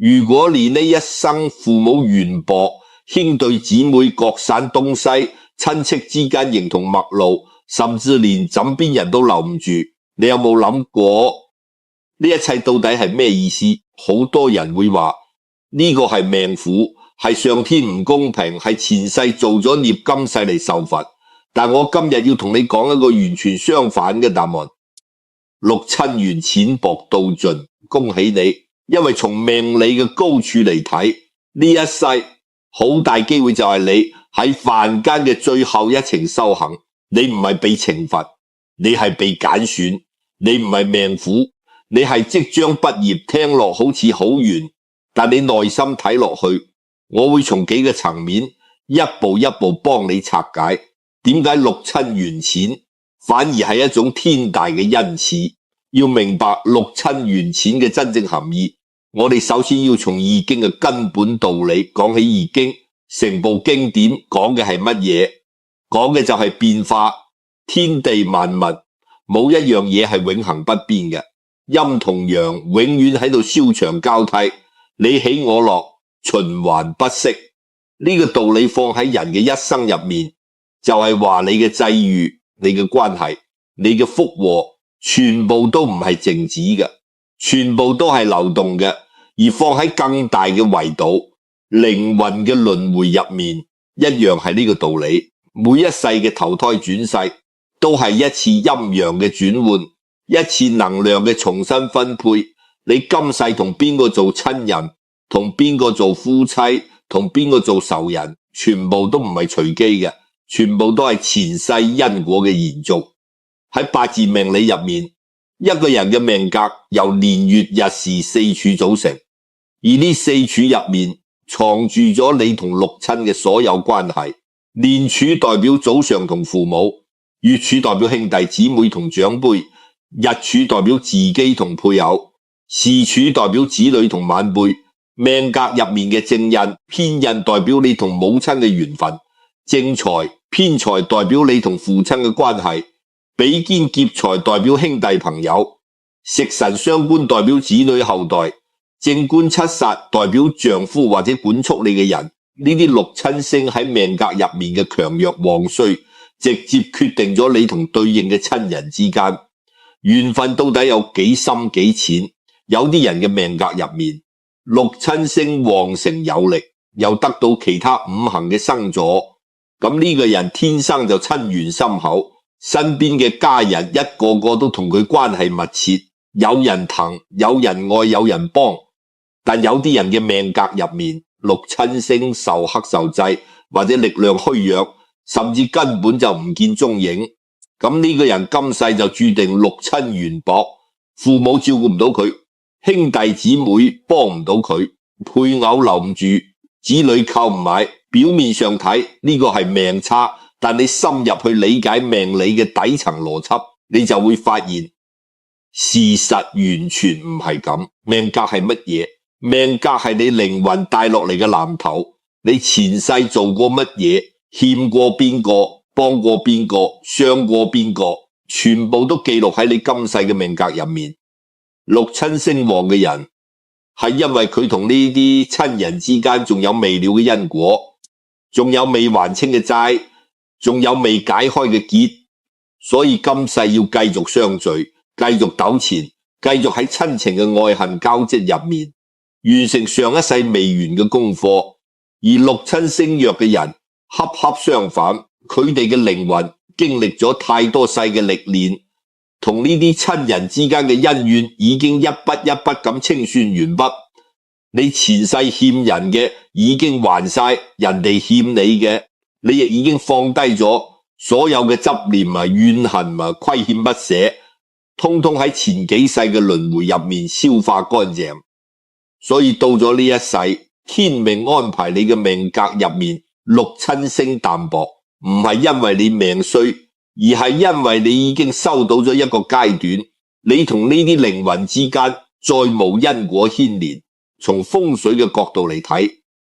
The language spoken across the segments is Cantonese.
如果連呢一生父母緣薄，兄弟姊妹各散東西，親戚之間形同陌路，甚至連枕邊人都留唔住，你有冇諗過呢一切到底係咩意思？好多人會話呢個係命苦，係上天唔公平，係前世做咗孽，今世嚟受罰。但我今日要同你講一個完全相反嘅答案。六親緣淺薄到盡，恭喜你，因為從命理嘅高處嚟睇，呢一世好大機會就係你喺凡間嘅最後一程修行。你唔係被懲罰，你係被揀選，你唔係命苦，你係即將畢業。聽落好似好遠，但你內心睇落去，我會從幾個層面一步一步幫你拆解，點解六親緣淺反而係一種天大嘅恩賜。要明白六親緣淺嘅真正含義，我哋首先要從易經嘅根本道理講起。易經成部經典講嘅係乜嘢？講嘅就係變化，天地萬物冇一樣嘢係永恆不變嘅，陰同陽永遠喺度消長交替，你喜我樂循環不息。呢個道理放喺人嘅一生入面，就係話你嘅際遇、你嘅關係、你嘅福禍，全部都唔係靜止嘅，全部都係流動嘅。而放喺更大嘅維度，靈魂嘅輪迴入面，一樣係呢個道理。每一世嘅投胎轉世都係一次陰陽嘅轉換，一次能量嘅重新分配。你今世同邊個做親人，同邊個做夫妻，同邊個做仇人，全部都唔係隨機嘅，全部都係前世因果嘅延續。喺八字命理入面，一個人嘅命格由年月日時四柱組成，而呢四柱入面藏住咗你同六親嘅所有關係。年柱代表祖上同父母，月柱代表兄弟姊妹同長輩，日柱代表自己同配偶，時柱代表子女同晚輩。命格入面嘅正印、偏印代表你同母親嘅緣分，正財、偏財代表你同父親嘅關係，比肩劫財代表兄弟朋友，食神傷官代表子女後代，正官七煞代表丈夫或者管束你嘅人。呢啲六親星喺命格入面嘅強弱旺衰，直接決定咗你同對應嘅親人之間緣分到底有幾深幾淺。有啲人嘅命格入面六親星旺盛有力，又得到其他五行嘅生助，咁呢個人天生就親緣深厚，身邊嘅家人一個個都同佢關係密切，有人疼，有人愛，有人幫。但有啲人嘅命格入面六親星受克受制，或者力量虛弱，甚至根本就唔見蹤影。咁呢個人今世就注定六親緣薄，父母照顧唔到佢，兄弟姊妹幫唔到佢，配偶留唔住，子女靠唔埋。表面上睇呢個係命差，但你深入去理解命理嘅底層邏輯，你就會發現事實完全唔係咁。命格係乜嘢？命格係你靈魂帶落嚟嘅藍圖，你前世做過乜嘢，欠過邊個，幫過邊個，傷過邊個，全部都記錄喺你今世嘅命格入面。六親星旺嘅人係因為佢同呢啲親人之間仲有未了嘅因果，仲有未還清嘅債，仲有未解開嘅結，所以今世要繼續相聚，繼續糾纏，繼續喺親情嘅愛恨交織入面完成上一世未完嘅功課。而六親星弱嘅人恰恰相反，佢哋嘅靈魂經歷咗太多世嘅歷練，同呢啲親人之間嘅恩怨已經一筆一筆咁清算完畢。你前世欠人嘅已經還晒，人哋欠你嘅你亦已經放低咗所有嘅執念啊、怨恨啊、虧欠不捨，通通喺前幾世嘅輪迴入面消化乾淨。所以到咗呢一世，天命安排你嘅命格入面六親星淡薄，唔係因為你命衰，而係因為你已經收到咗一個階段，你同呢啲靈魂之間再無因果牽連。從風水嘅角度嚟睇，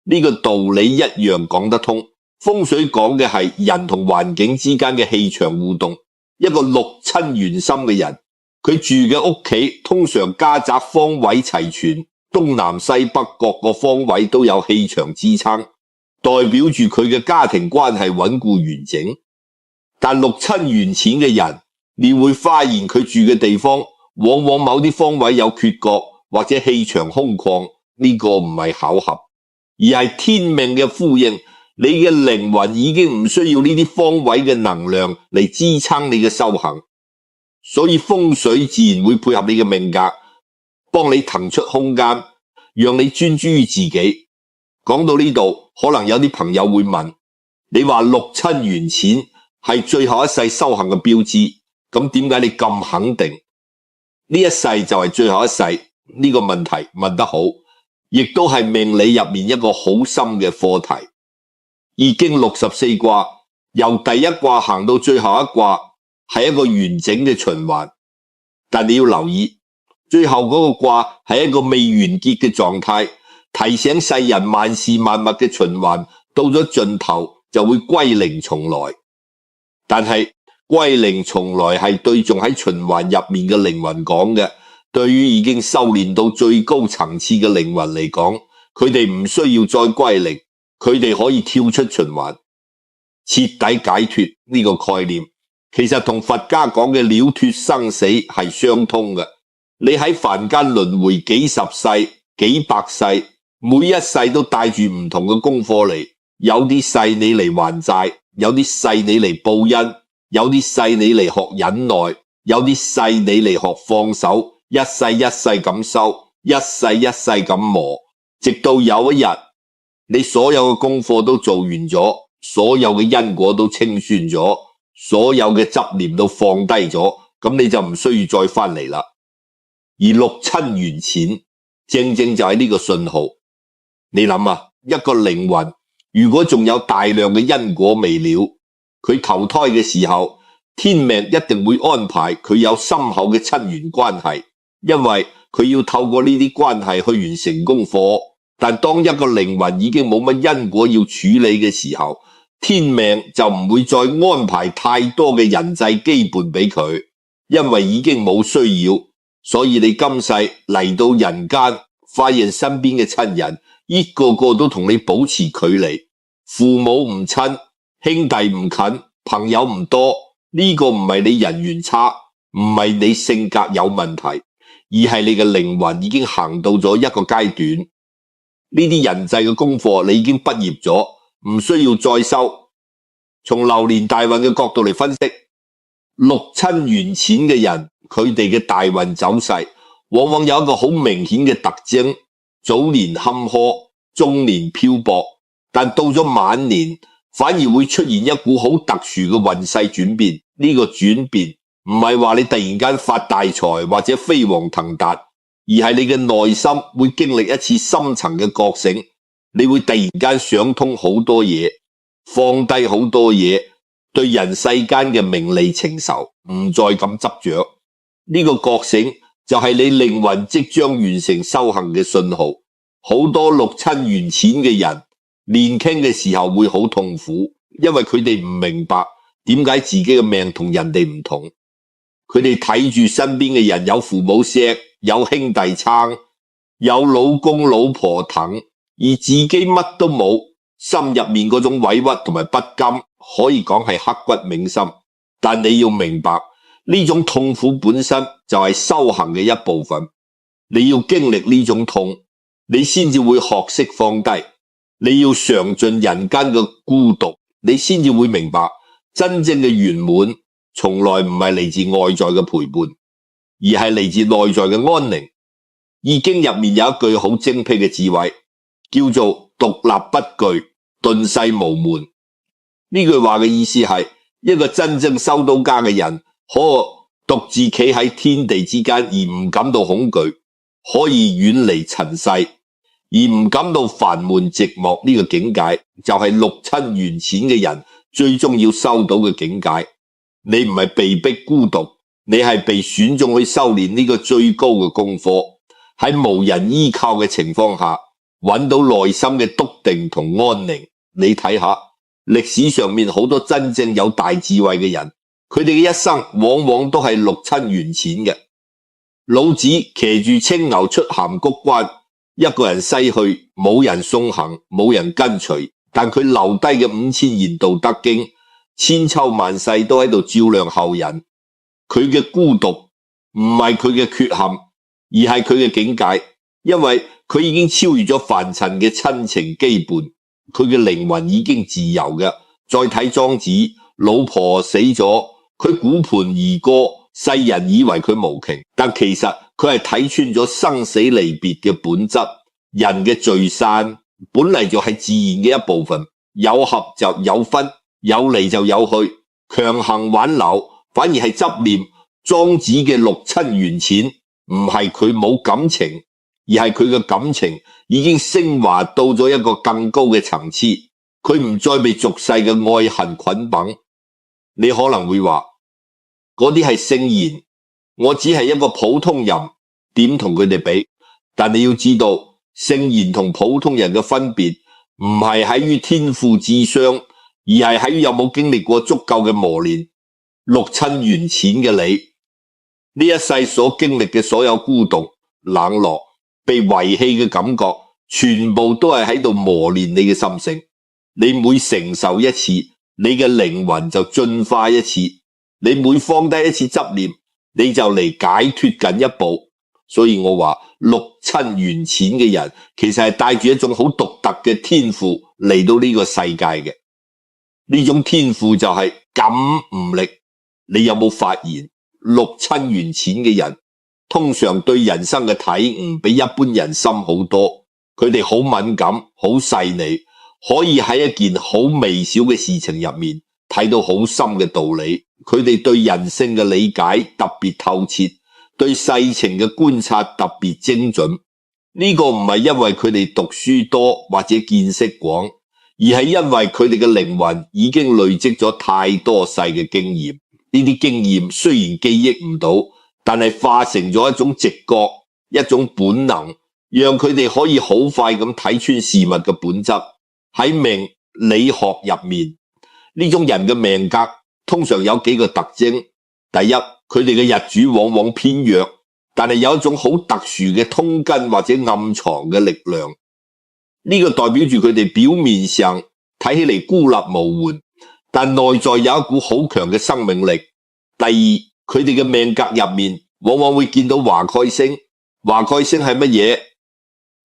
呢個道理一樣講得通。風水講嘅係人同環境之間嘅氣場互動。一個六親緣深嘅人，佢住嘅屋企通常家宅方位齊全，東南西北各個方位都有氣場支撐，代表住佢嘅家庭關係穩固完整。但六親緣淺嘅人，你會發現佢住嘅地方往往某啲方位有缺角或者氣場空曠，呢個唔係巧合，而係天命嘅呼應。你嘅靈魂已經唔需要呢啲方位嘅能量嚟支撐你嘅修行，所以風水自然會配合你嘅命格，幫你騰出空間，讓你專注於自己。講到呢度，可能有啲朋友會問，你話六親緣淺係最後一世修行嘅標誌，咁點解你咁肯定呢一世就係最後一世？呢個問題問得好，亦都係命理入面一個好深嘅課題。易經64卦由第一卦行到最後一卦係一個完整嘅循環，但你要留意，最後嗰個卦係一個未完結嘅狀態，提醒世人萬事萬物嘅循環到咗盡頭就會歸零重來。但係歸零重來係對仲喺循環入面嘅靈魂講嘅，對於已經修煉到最高層次嘅靈魂嚟講，佢哋唔需要再歸零，佢哋可以跳出循環，徹底解脫。呢個概念其實同佛家講嘅了脫生死係相通嘅。你喺凡間輪迴幾十世、幾百世，每一世都帶住唔同嘅功課嚟，有啲世你嚟還債，有啲世你嚟報恩，有啲世你嚟學忍耐，有啲世你嚟學放手，一世一世咁修，一世一世咁磨，直到有一日你所有嘅功課都做完咗，所有嘅因果都清算咗，所有嘅執念都放低咗，咁你就唔需要再翻嚟啦。而六親緣淺正正就係呢個信號。你諗啊，一個靈魂如果仲有大量嘅因果未了，佢投胎嘅時候，天命一定會安排佢有深厚嘅親緣關係，因為佢要透過呢啲關係去完成功課。但當一個靈魂已經冇乜因果要處理嘅時候，天命就唔會再安排太多嘅人際羈絆俾佢，因為已經冇需要。所以你今世嚟到人間，發現身邊嘅親人一個個都同你保持距離，父母唔親，兄弟唔近，朋友唔多。呢個唔係你人緣差，唔係你性格有問題，而係你嘅靈魂已經行到咗一個階段。呢啲人際嘅功課你已經畢業咗，唔需要再修。從流年大運嘅角度嚟分析，六親緣淺嘅人，佢哋嘅大運走勢往往有一個好明顯嘅特徵，早年坎坷，中年漂泊，但到咗晚年反而會出現一股好特殊嘅運勢轉變。呢個轉變唔係話你突然間發大財或者飛黃騰達，而係你嘅內心會經歷一次深層嘅覺醒，你會突然間想通好多嘢，放低好多嘢，對人世間嘅名利情仇唔再咁執着。呢個覺醒就係你靈魂即將完成修行嘅信號。好多六親緣淺嘅人年輕嘅時候會好痛苦，因為佢哋唔明白點解自己嘅命同人哋唔同。佢哋睇住身邊嘅人有父母錫，有兄弟撐，有老公老婆疼，而自己乜都冇，心入面嗰種委屈同埋不甘可以講係刻骨銘心。但你要明白，呢種痛苦本身就係修行嘅一部分。你要經歷呢種痛，你先至會學識放低。你要嘗盡人間嘅孤獨，你先至會明白真正嘅圓滿從來唔係嚟自外在嘅陪伴，而係嚟自內在嘅安寧。易經入面有一句好精闢嘅智慧，叫做獨立不懼，頓世無悶。呢句話嘅意思係，一個真正修道家嘅人可獨自企喺天地之間而唔感到恐懼，可以遠離塵世而唔感到煩悶寂寞。呢個境界就係六親緣淺嘅人最終要修到嘅境界。你唔係被逼孤獨，你係被選中去修煉呢個最高嘅功課，喺無人依靠嘅情況下揾到內心嘅篤定同安寧。你睇下歷史上面好多真正有大智慧嘅人，佢哋嘅一生往往都係六親緣淺嘅。老子騎住青牛出函谷關，一個人西去，冇人送行，冇人跟隨，但佢留低嘅5000言道德經，千秋萬世都喺度照亮後人。佢嘅孤獨唔係佢嘅缺陷，而係佢嘅境界，因為佢已經超越咗凡塵嘅親情羈絆，佢嘅靈魂已經自由嘅。再睇莊子，老婆死咗，佢鼓盤而歌，世人以為佢無情，但其實佢係睇穿咗生死離別嘅本質。人嘅聚散本嚟就係自然嘅一部分，有合就有分，有嚟就有去，強行挽留反而係執念。莊子嘅六親緣淺唔係佢冇感情，而係佢嘅感情已經升華到咗一個更高嘅層次，佢唔再被俗世嘅愛恨捆綁。你可能會話嗰啲係聖賢，我只係一個普通人，點同佢哋比？但你要知道，聖賢同普通人嘅分別唔係喺於天賦智商，而係喺於有冇經歷過足夠嘅磨練。六親緣淺嘅你，呢一世所經歷嘅所有孤獨、冷落、被遺棄嘅感覺，全部都係喺度磨練你嘅心性。你每承受一次，你嘅靈魂就進化一次；你每放低一次執念，你就離解脫近一步。所以我話六親緣淺嘅人，其實係帶住一種好獨特嘅天賦嚟到呢個世界嘅。呢種天賦就係感悟力。你有冇發現，六親緣淺嘅人通常對人生嘅體悟比一般人深好多。佢哋好敏感，好細膩，可以喺一件好微小嘅事情入面睇到好深嘅道理。佢哋對人性嘅理解特別透徹，對世情嘅觀察特別精準。呢個唔係因為佢哋讀書多或者見識廣，而係因為佢哋嘅靈魂已經累積咗太多世嘅經驗。呢啲經驗雖然記憶唔到，但係化成咗一種直覺，一種本能，讓佢哋可以好快咁睇穿事物嘅本質。喺命理學入面，呢種人嘅命格通常有幾個特徵。第一，佢哋嘅日主往往偏弱，但係有一種好特殊嘅通根或者暗藏嘅力量。呢個代表住佢哋表面上睇起嚟孤立無援，但內在有一股好強嘅生命力。第二，佢哋嘅命格入面往往會見到華蓋星。華蓋星係乜嘢？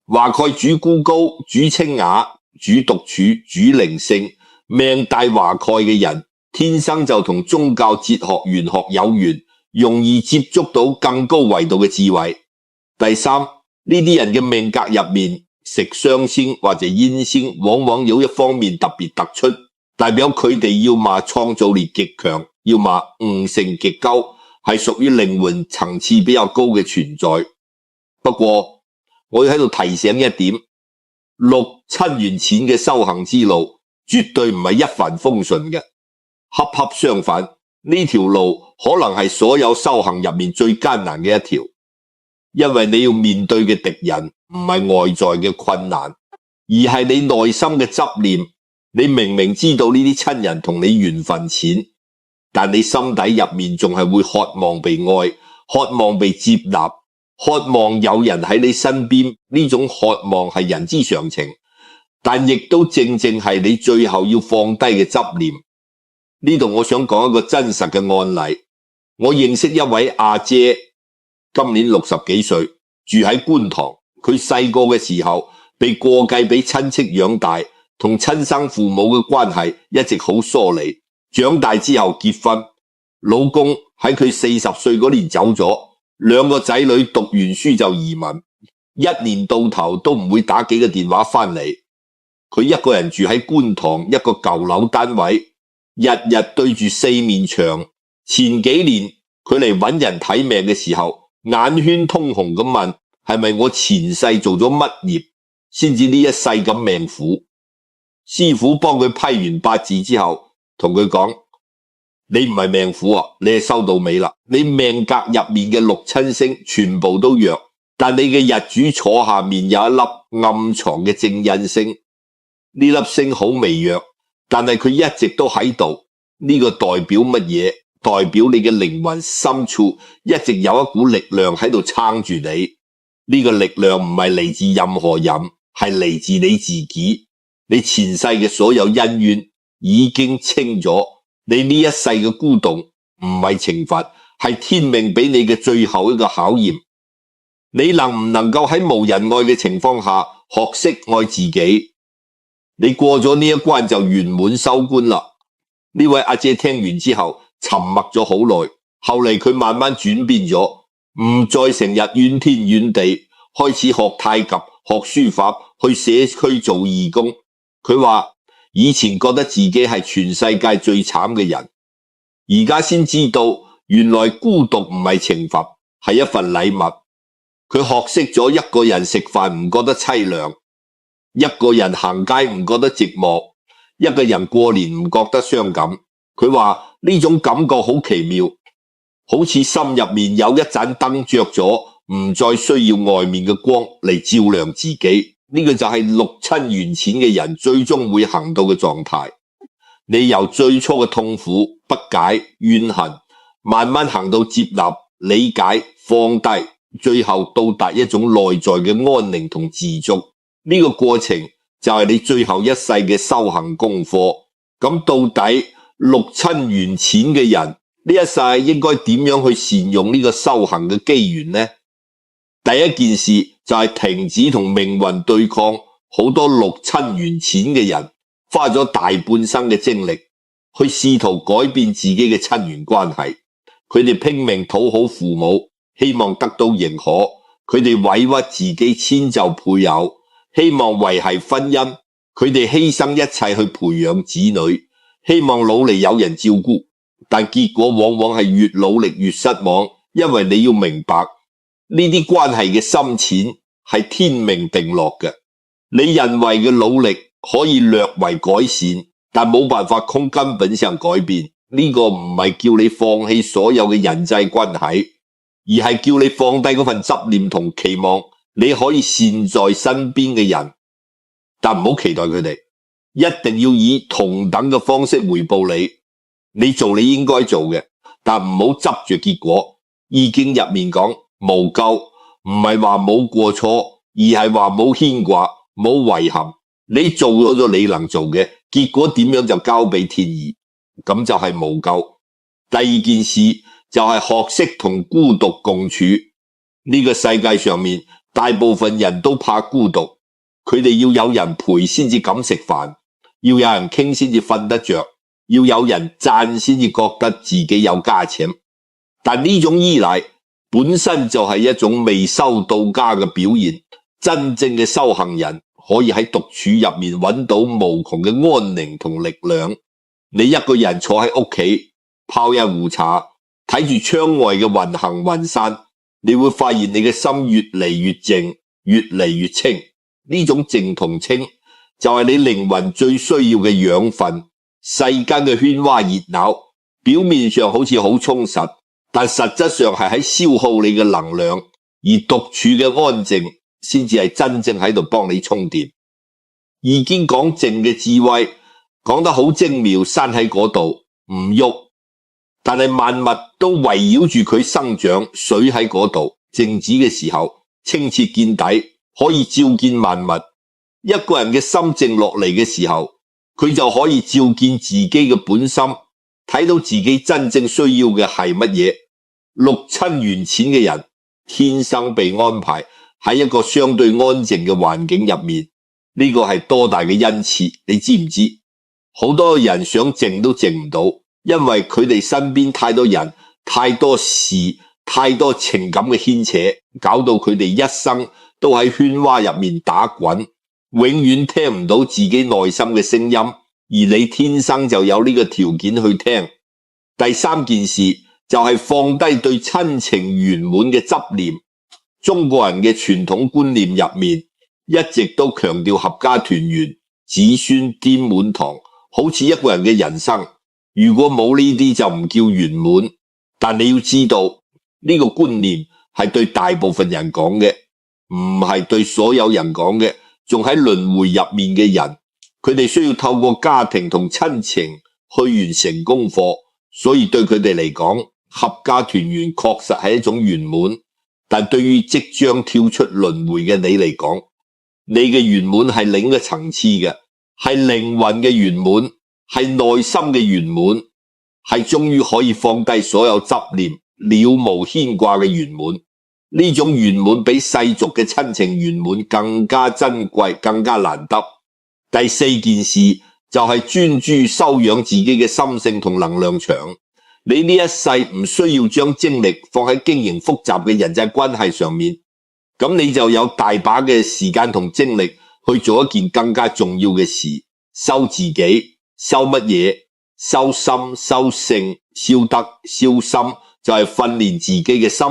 華蓋主孤高，主清雅，主獨處，主靈性。命帶華蓋嘅人，天生就同宗教、哲學、玄學有緣，容易接觸到更高維度嘅智慧。第三，呢啲人嘅命格入面，食傷星或者煙星，往往有一方面特別突出，代表佢哋要麼創造力極強，要麼悟性極高，係屬於靈魂層次比較高嘅存在。不過我要喺度提醒一點，六親緣淺嘅修行之路絕對唔係一帆風順嘅，恰恰相反，呢條路可能係所有修行入面最艱難嘅一條，因為你要面對嘅敵人唔係外在嘅困難，而係你內心嘅執念。你明明知道呢啲親人同你緣分淺，但你心底入面仲係會渴望被愛，渴望被接納，渴望有人喺你身邊。呢種渴望係人之常情，但亦都正正係你最後要放低嘅執念。呢度我想講一個真實嘅案例。我認識一位阿姐，今年60幾歲，住喺觀塘。佢細個嘅時候被過繼俾親戚養大，同親生父母嘅關係一直好疏離。長大之後結婚，老公喺佢40歲嗰年走咗，2個仔女讀完書就移民，一年到頭都唔會打幾個電話翻嚟。佢一個人住喺觀塘一個舊樓單位，日日對住4面牆。前幾年佢嚟揾人睇命嘅時候，眼圈通紅咁問，係咪我前世做咗乜業先至呢一世咁命苦？師傅幫佢批完八字之後，同佢講，你唔係命苦啊，你係收到尾啦。你命格入面嘅六親星全部都弱，但你嘅日主坐下面有一粒暗藏嘅正印星。呢粒星好微弱，但係佢一直都喺度。呢個代表乜嘢？代表你嘅靈魂深處一直有一股力量喺度撐住你。呢個力量唔係嚟自任何人，係嚟自你自己。你前世嘅所有恩怨已經清咗，你呢一世嘅孤獨唔係懲罰，係天命俾你嘅最後一個考驗。你能唔能夠喺無人愛嘅情況下學識愛自己？你過咗呢一關就圓滿收官啦。呢位阿姐聽完之後沉默咗好耐，後嚟佢慢慢轉變咗，唔再成日怨天怨地，開始學太極、學書法，去社區做義工。佢話以前覺得自己係全世界最慘嘅人，而家先知道原來孤獨唔係懲罰，係一份禮物。佢學識咗一個人食飯唔覺得淒涼，一個人行街唔覺得寂寞，一個人過年唔覺得傷感。佢話呢種感覺好奇妙，好似心入面有一盞燈着咗，唔再需要外面嘅光嚟照亮自己。呢個就係六親緣淺嘅人最終會行到嘅狀態。你由最初嘅痛苦、不解、怨恨，慢慢行到接納、理解、放低，最後到達一種內在嘅安寧同自足。呢個過程就係你最後一世嘅修行功課。咁到底六親緣淺嘅人呢一世應該點樣去善用呢個修行嘅機緣呢？第一件事就係停止同命運對抗。好多六親緣淺嘅人花咗大半生嘅精力去試圖改變自己嘅親緣關係，佢哋拼命討好父母，希望得到認可，佢哋委屈自己遷就配偶，希望維繫婚姻，佢哋犧牲一切去培養子女，希望努力有人照顧，但結果往往係越努力越失望。因為你要明白呢啲關係嘅深淺係天命定落嘅，你人為嘅努力可以略為改善，但冇辦法從根本上改變。呢個唔係叫你放棄所有嘅人際關係，而係叫你放低嗰份執念同期望，你可以善在身邊嘅人，但唔好期待佢哋一定要以同等嘅方式回報你。你做你應該做嘅，但唔好執住結果。易經入面講無咎，唔係話冇過錯，而係話冇牽掛、冇遺憾。你做咗你能做嘅，結果點樣就交俾天意，咁就係無咎。第二件事就係學識同孤獨共處。呢個世界上面大部分人都怕孤獨，佢哋要有人陪先至敢食飯，要有人傾先至瞓得着，要有人讚先至覺得自己有家錢。但呢種依賴本身就係一種未修到家嘅表現。真正嘅修行人可以喺獨處入面揾到無窮嘅安寧同力量。你一個人坐喺屋企泡一壺茶，睇住窗外嘅雲行雲散，你會發現你嘅心越嚟越靜，越嚟越清。呢種靜同清就係你靈魂最需要嘅養分。世間嘅喧嘩熱鬧表面上好似好充實，但實質上係喺消耗你嘅能量，而獨處嘅安靜先至係真正喺度幫你充電。易經講靜嘅智慧講得好精妙，山喺嗰度唔喐，但係萬物都圍繞住佢生長。水喺嗰度靜止嘅時候清澈見底，可以照見萬物。一個人嘅心靜落嚟嘅時候，佢就可以照見自己嘅本心，睇到自己真正需要嘅係乜嘢。六親緣淺嘅人天生被安排喺一個相對安靜嘅環境入面，呢個係多大嘅恩賜，你知唔知？好多人想靜都靜唔到，因為佢哋身邊太多人、太多事、太多情感嘅牽扯，搞到佢哋一生都喺喧嘩入面打滾，永遠聽唔到自己內心嘅聲音，而你天生就有呢個條件去聽。第三件事就係放低對親情圓滿嘅執念。中國人嘅傳統觀念入面一直都強調合家團圓、子孫顛滿堂，好似一個人嘅人生如果冇呢啲就唔叫圓滿。但你要知道呢個觀念係對大部分人講嘅，唔係對所有人講嘅。仲喺輪迴入面嘅人，佢哋需要透過家庭同親情去完成功課，所以對佢哋嚟講，合家團圓確實係一種圓滿。但對於即將跳出輪迴嘅你嚟講，你嘅圓滿係另一個層次嘅，係靈魂嘅圓滿，係內心嘅圓滿，係終於可以放低所有執念，了無牽掛嘅圓滿。呢種圓滿比世俗嘅親情圓滿更加珍貴，更加難得。第四件事就係專注修養自己嘅心性同能量場。你呢一世唔需要將精力放喺經營複雜嘅人際關係上面，咁你就有大把嘅時間同精力去做一件更加重要嘅事，修自己。修乜嘢？修心、修性、修德、修心，就係訓練自己嘅心，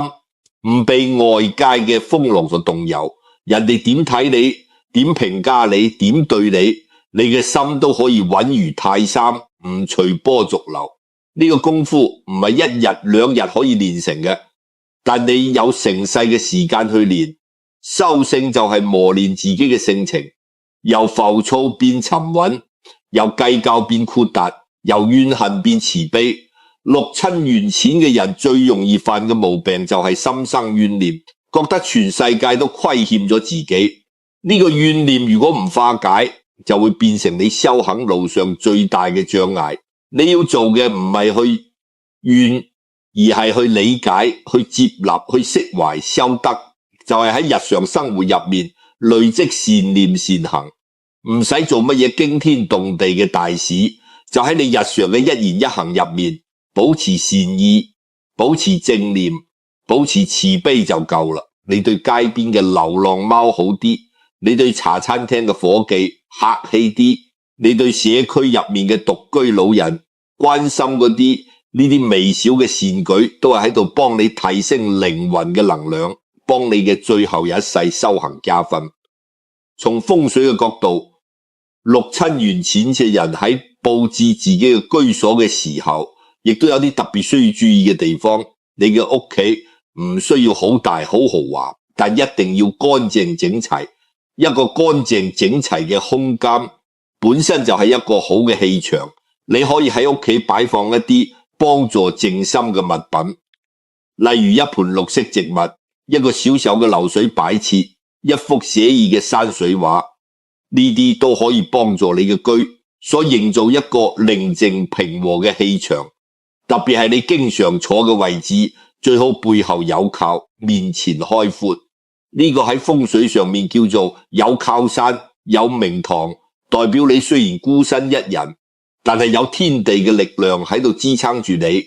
唔被外界嘅風浪所動搖。人哋點睇你，點評價你，點對你，你嘅心都可以穩如泰山，唔隨波逐流。呢個功夫唔係一日兩日可以練成嘅，但你有成世嘅時間去練。修性就係磨練自己嘅性情，由浮躁變沉穩，由計較變豁達，由怨恨變慈悲。六親緣淺嘅人最容易犯嘅毛病就係心生怨念，覺得全世界都虧欠咗自己。呢個怨念如果唔化解，就會變成你修行路上最大嘅障礙。你要做嘅唔係去怨，而係去理解、去接納、去釋懷、修德，就係喺日常生活入面累積善念善行，唔使做乜嘢驚天動地嘅大事，就喺你日常嘅一言一行入面保持善意、保持正念、保持慈悲就夠啦。你對街邊嘅流浪貓好啲，你對茶餐廳嘅伙計客氣啲，你對社區入面嘅獨居老人關心嗰啲，呢啲微小嘅善舉都係喺度幫你提升靈魂嘅能量，幫你嘅最後一世修行加分。從風水嘅角度，六親緣淺嘅人喺佈置自己嘅居所嘅時候，亦都有啲特別需要注意嘅地方。你嘅屋企唔需要好大好豪華，但一定要乾淨整齊。一個乾淨整齊嘅空間本身就係一個好嘅氣場，你可以喺屋企擺放一啲幫助靜心嘅物品，例如一盆綠色植物，一個小小嘅流水擺設，一幅寫意嘅山水畫，呢啲都可以幫助你嘅居所營造一個寧靜平和嘅氣場。特別係你經常坐嘅位置，最好背後有靠，面前開闊。呢個喺風水上面叫做有靠山有明堂，代表你雖然孤身一人，但係有天地嘅力量喺度支撐住你。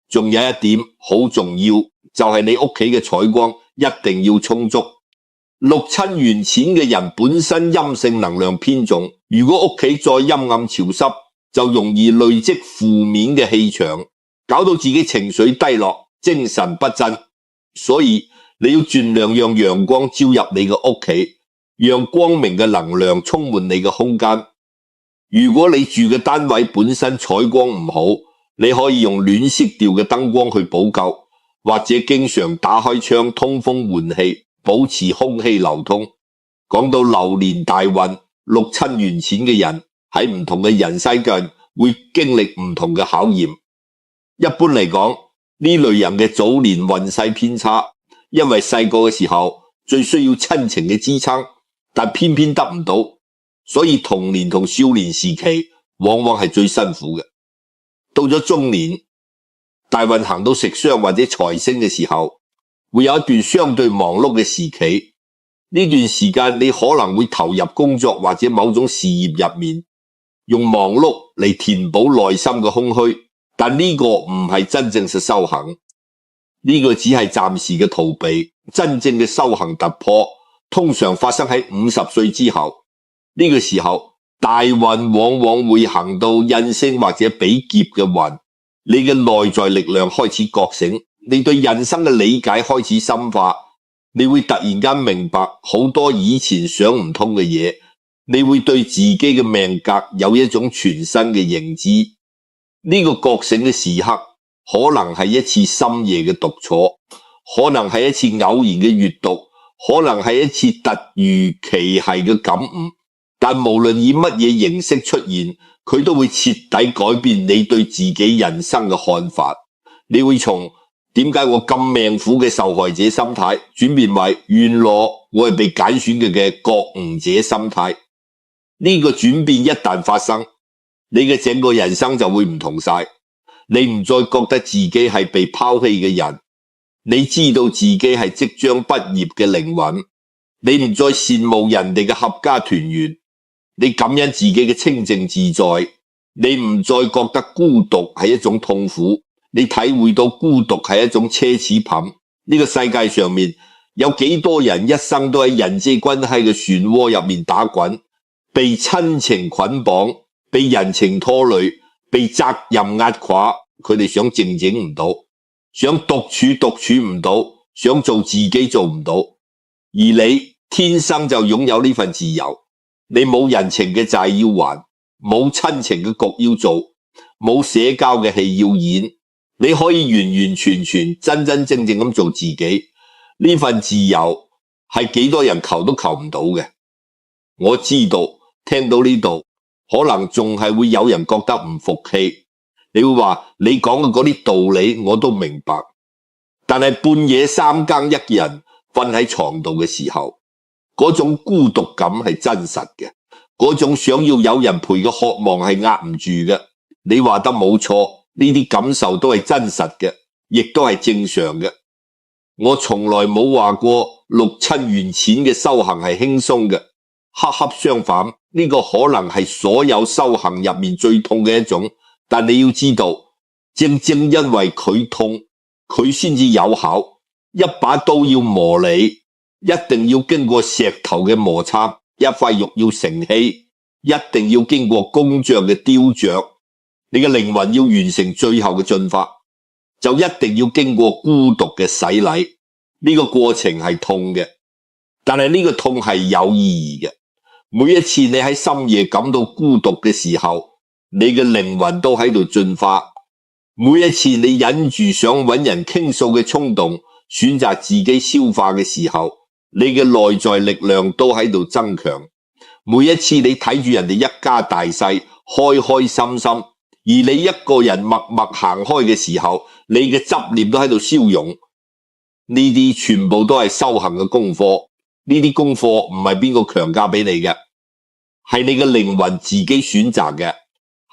仲有一點好重要，就係你屋企嘅採光一定要充足。六親緣淺嘅人本身陰性能量偏重，如果屋企再陰暗潮濕，就容易累積負面嘅氣場，搞到自己情緒低落，精神不振。所以你要盡量讓陽光照入你嘅屋企，讓光明嘅能量充滿你嘅空間。如果你住嘅單位本身採光唔好，你可以用暖色調嘅燈光去補救，或者經常打開窗通風換氣，保持空氣流通。講到流年大運，六親緣淺嘅人喺唔同嘅人世間會經歷唔同嘅考驗。一般嚟講，呢類人嘅早年運勢偏差，因為細個嘅時候最需要親情嘅支撐，但偏偏得唔到，所以童年同少年時期往往係最辛苦嘅。到咗中年，大運行到食傷或者財星嘅時候，會有一段相對忙碌嘅時期。呢段時間你可能會投入工作或者某種事業入面，用忙碌嚟填補內心嘅空虛，但呢個唔係真正嘅修行，呢個只係暫時嘅逃避。真正嘅修行突破通常發生喺50歲之後，呢個時候大運往往會行到印星或者比劫嘅運，你嘅內在力量開始覺醒，你對人生嘅理解開始深化，你會突然間明白好多以前想唔通嘅嘢，你會對自己嘅命格有一種全新嘅認知。呢個覺醒嘅時刻可能係一次深夜嘅獨處，可能係一次偶然嘅閱讀，可能係一次突如其來嘅感悟，但無論以乜嘢形式出現，佢都會徹底改變你對自己人生嘅看法。你會從點解我咁命苦嘅受害者心態轉變為原來我係被揀選嘅覺悟者心態？呢個轉變一旦發生，你嘅整個人生就會唔同晒。你唔再覺得自己係被拋棄嘅人，你知道自己係即將畢業嘅靈魂，你唔再羨慕人哋嘅合家團圓，你感恩自己嘅清靜自在，你唔再覺得孤獨係一種痛苦，你體會到孤獨係一種奢侈品。呢個世界上面有幾多人一生都喺人之關係嘅漩渦入面打滾，被親情捆綁，被人情拖累，被責任壓垮，佢哋想靜唔到，想獨處唔到，想做自己做唔到。而你天生就擁有呢份自由，你冇人情嘅債要還，冇親情嘅局要做，冇社交嘅戲要演，你可以完全真正咁做自己。呢份自由係幾多人求都求唔到嘅。我知道聽到呢度可能仲係會有人覺得唔服氣，你會話你講嘅嗰啲道理我都明白，但係半夜3更一人瞓喺床度嘅時候，嗰種孤獨感係真實嘅，嗰種想要有人陪嘅渴望係壓唔住嘅。你話得冇錯，呢啲感受都係真實嘅，亦都係正常嘅。我從來冇話過六親緣淺嘅修行係輕鬆嘅，恰恰相反，呢個可能係所有修行入面最痛嘅一種。但你要知道，正因為佢痛，佢先至有效。一把刀要磨你，一定要經過石頭嘅摩擦；一塊肉要成器，一定要經過工匠嘅雕琢。你嘅靈魂要完成最後嘅進化，就一定要經過孤獨嘅洗禮。呢個過程係痛嘅，但係呢個痛係有意義嘅。每一次你喺深夜感到孤獨嘅時候，你嘅靈魂都喺度進化。每一次你忍住想搵人傾訴嘅衝動，選擇自己消化嘅時候，你嘅內在力量都喺度增強。每一次你睇住人哋一家大細開心，而你一個人默默行開嘅時候，你嘅執念都喺度消融。呢啲全部都係修行嘅功課。呢啲功課唔係邊個強加俾你嘅，係你嘅靈魂自己選擇嘅。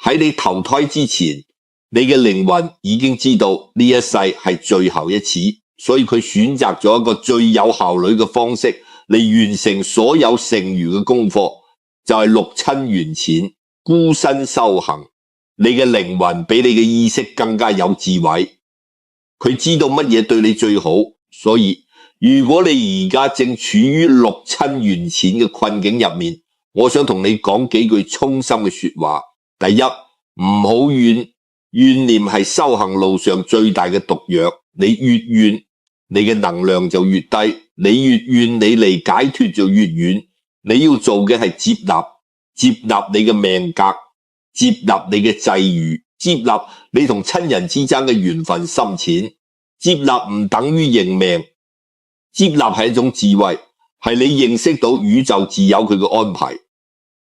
喺你投胎之前，你嘅靈魂已經知道呢一世係最後一次，所以佢選擇咗一個最有效率嘅方式嚟完成所有剩餘嘅功課，就係六親緣淺，孤身修行。你嘅靈魂比你嘅意識更加有智慧，佢知道乜嘢對你最好。所以如果你而家正處於六親緣淺嘅困境入面，我想同你講幾句衷心嘅說話。第一，唔好怨，怨念係修行路上最大嘅毒藥。你越怨，你嘅能量就越低；你越怨，你離解脫就越遠。你要做嘅係接納你嘅命格，接納你嘅際遇，接納你同親人之間嘅緣分深淺。接納唔等於認命，接納係一種智慧，係你認識到宇宙自有佢嘅安排，而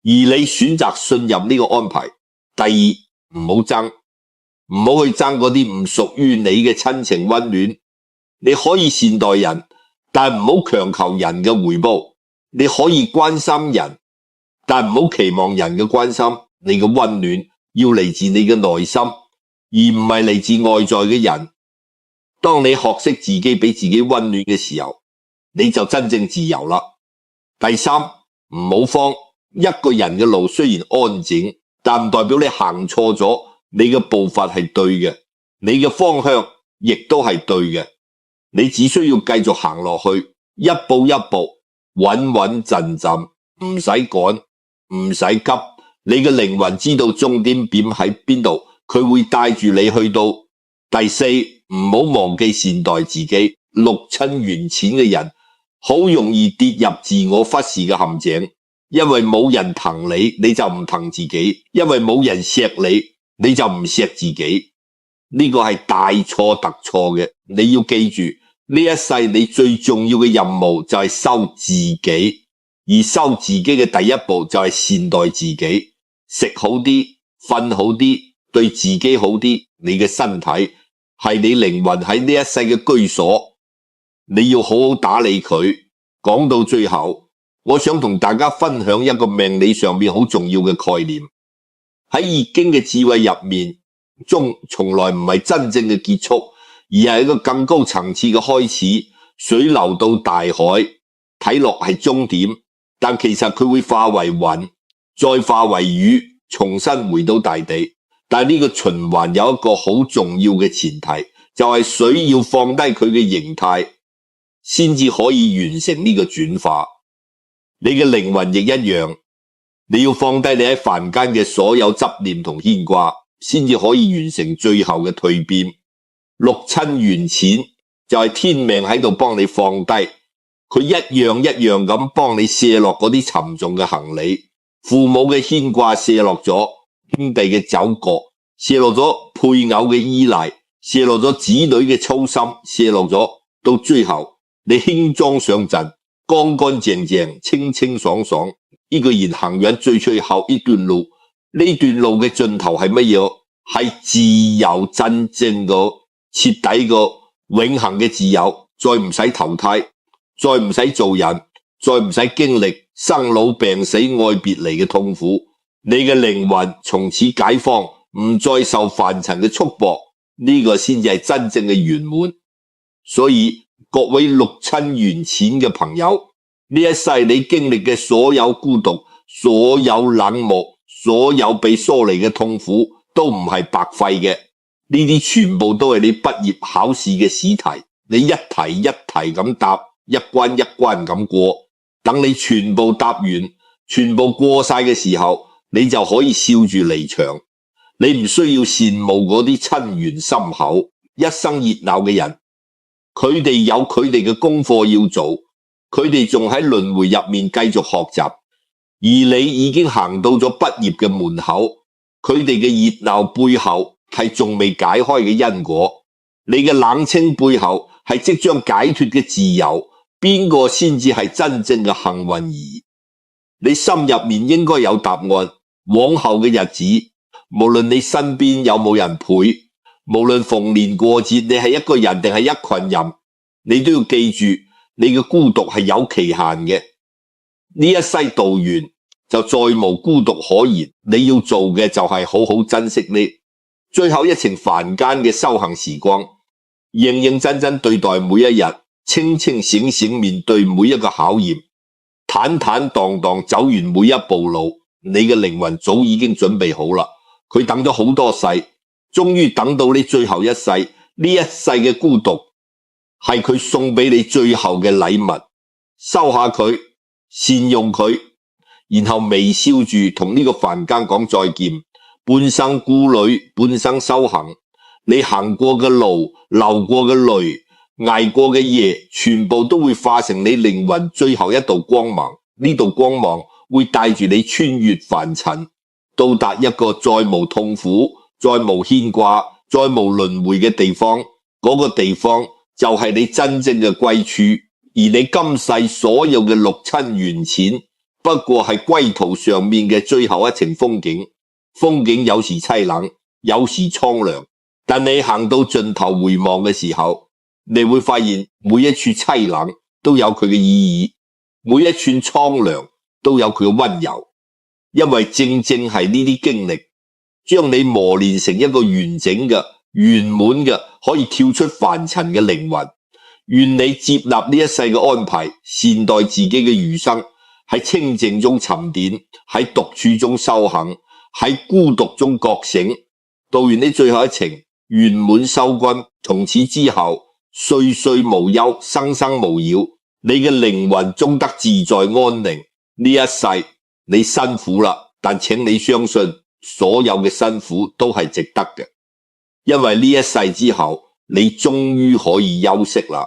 你選擇信任呢個安排。第二，唔好爭，唔好去爭嗰啲唔屬於你嘅親情溫暖。你可以善待人，但唔好強求人嘅回報。你可以關心人，但唔好期望人嘅關心。你嘅溫暖要嚟自你嘅內心，而唔係嚟自外在嘅人。當你學識自己俾自己溫暖嘅時候，你就真正自由啦。第三，唔好慌。一個人嘅路雖然安靜，但唔代表你行錯咗。你嘅步伐係對嘅，你嘅方向亦都係對嘅。你只需要繼續行落去，一步一步，穩陣，唔使趕，唔使急。你嘅靈魂知道終點點喺邊度，佢會帶住你去到。第四，唔好忘記善待自己。六親緣淺嘅人好容易跌入自我忽視嘅陷阱，因為冇人疼你，你就唔疼自己；因為冇人錫你，你就唔錫自己。呢個係大錯特錯嘅。你要記住，呢一世你最重要嘅任務就係修自己，而修自己嘅第一步就係善待自己。食好啲，瞓好啲，對自己好啲，你嘅身體係你靈魂喺呢一世嘅居所，你要好好打理佢。講到最後，我想同大家分享一個命理上面好重要嘅概念。喺易經嘅智慧入面，從來唔係真正嘅結束，而係一個更高層次嘅開始。水流到大海，睇落係終點，但其實佢會化為雲，再化為雨，重新回到大地。但係呢個循環有一個好重要嘅前提，就係水要放低佢嘅形態，先至可以完成呢個轉化。你嘅靈魂亦一樣，你要放低你喺凡間嘅所有執念同牽掛，先至可以完成最後嘅蛻變。六親緣淺就係天命喺度幫你放低，佢一樣一樣咁幫你卸落嗰啲沉重嘅行李。父母嘅牽掛卸落咗，兄弟嘅糾葛卸落咗，配偶嘅依賴卸落咗，子女嘅操心卸落咗，到最後你輕裝上陣，乾乾淨淨，清清爽爽，一個人行完最後一段路。呢段路嘅盡頭係乜嘢？係自由，真正嘅徹底嘅永恆嘅自由，再唔使投胎，再唔使做人，再唔使經歷生老病死愛別離嘅痛苦。你嘅靈魂從此解放，唔再受凡塵嘅束縛，呢個先至係真正嘅圓滿。所以各位六親緣淺嘅朋友，呢一世你經歷嘅所有孤獨，所有冷漠，所有被疏離嘅痛苦，都唔係白費嘅。呢啲全部都係你畢業考試嘅試題，你一題一題咁答，一關一關咁過。等你全部答完，全部過晒嘅時候，你就可以笑住離場。你唔需要羨慕嗰啲親緣深厚、一生熱鬧嘅人，佢哋有佢哋嘅功課要做，佢哋仲喺輪迴入面繼續學習，而你已經行到咗畢業嘅門口。佢哋嘅熱鬧背後係仲未解開嘅因果，你嘅冷清背後係即將解脫嘅自由。邊個先至係真正嘅幸運兒？你心入面應該有答案。往後嘅日子，無論你身邊有冇人陪，無論逢年過節你係一個人定係一群人，你都要記住，你嘅孤獨係有期限嘅。呢一世度完就再無孤獨可言。你要做嘅就係好好珍惜呢最後一程凡間嘅修行時光，認認真真對待每一日，清清醒醒面對每一個考驗，坦坦蕩蕩走完每一步路。你嘅靈魂早已經準備好啦，佢等咗好多世，終於等到你最後一世。呢一世嘅孤獨係佢送俾你最後嘅禮物，收下佢，善用佢，然後微笑住同呢個凡間講再見。半生孤旅，半生修行，你行過嘅路，流過嘅淚，捱過嘅夜，全部都會化成你靈魂最後一道光芒。呢道光芒會帶住你穿越凡塵，到達一個再無痛苦、再無牽掛、再無輪迴嘅地方。嗰個地方就係你真正嘅歸處。而你今世所有嘅六親緣淺，不過係歸途上面嘅最後一程風景。風景有時凄冷，有時蒼涼，但你行到盡頭回望嘅時候，你會發現每一處凄冷都有佢嘅意義，每一寸蒼涼都有佢嘅溫柔。因為正正係呢啲經歷，將你磨練成一個完整嘅、圓滿嘅，可以跳出凡塵嘅靈魂。願你接納呢一世嘅安排，善待自己嘅餘生，喺清靜中沉澱，喺獨處中修行，喺孤獨中覺醒，到完你最後一程，圓滿收軍。從此之後，歲歲無憂，生生無擾，你嘅靈魂終得自在安寧。呢一世你辛苦啦，但請你相信，所有嘅辛苦都係值得嘅，因為呢一世之後，你終於可以休息啦。